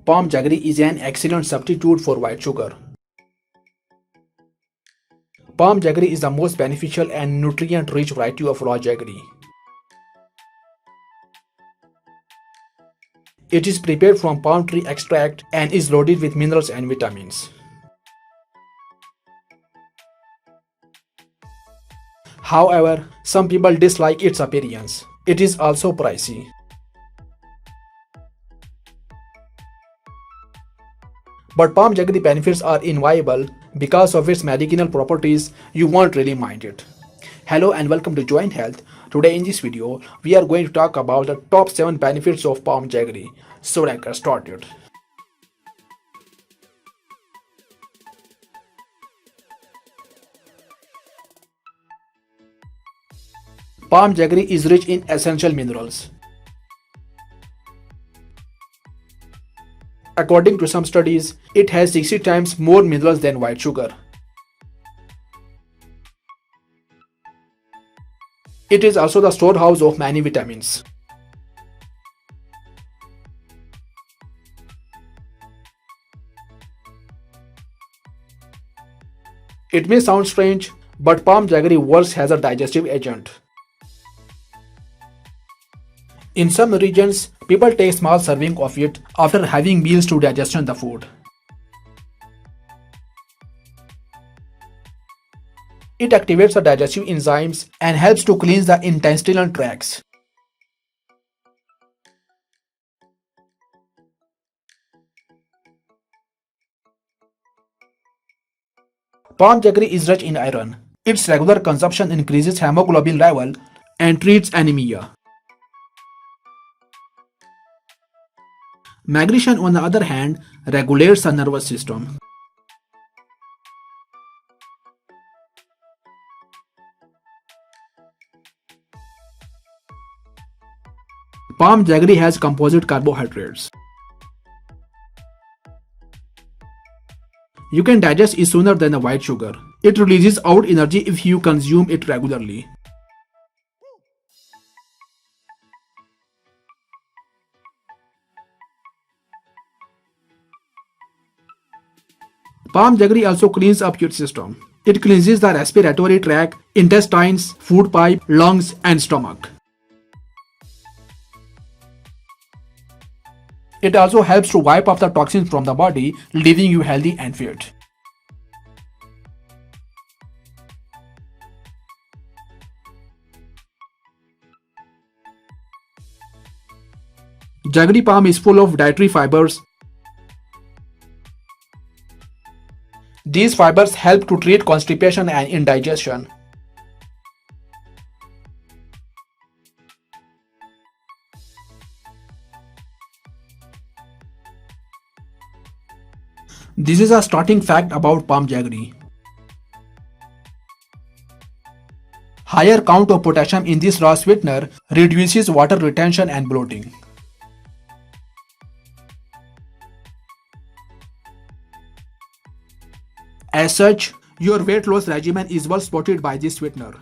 Palm jaggery is an excellent substitute for white sugar. Palm jaggery is the most beneficial and nutrient-rich variety of raw jaggery. It is prepared from palm tree extract and is loaded with minerals and vitamins. However, some people dislike its appearance. It is also pricey. But palm jaggery benefits are invaluable because of its medicinal properties. You won't really mind it. Hello and welcome to Joint Health. Today in this video, we are going to talk about the top 7 benefits of palm jaggery. So let's get started. Palm jaggery is rich in essential minerals. According to some studies, it has 60 times more minerals than white sugar. It is also the storehouse of many vitamins. It may sound strange, but palm jaggery works as a digestive agent. In some regions, people take small serving of it after having meals to digest the food. It activates the digestive enzymes and helps to cleanse the intestinal tracts. Palm jaggery is rich in iron. Its regular consumption increases hemoglobin level and treats anemia. Magnesium, on the other hand, regulates the nervous system. Palm jaggery has composite carbohydrates. You can digest it sooner than the white sugar. It releases out energy if you consume it regularly. Palm jaggery also cleans up your system. It cleanses the respiratory tract, intestines, food pipe, lungs, and stomach. It also helps to wipe off the toxins from the body, leaving you healthy and fit. Jaggery palm is full of dietary fibers. These fibers help to treat constipation and indigestion. This is a starting fact about palm jaggery. Higher count of potassium in this raw sweetener reduces water retention and bloating. As such, your weight loss regimen is well supported by this sweetener.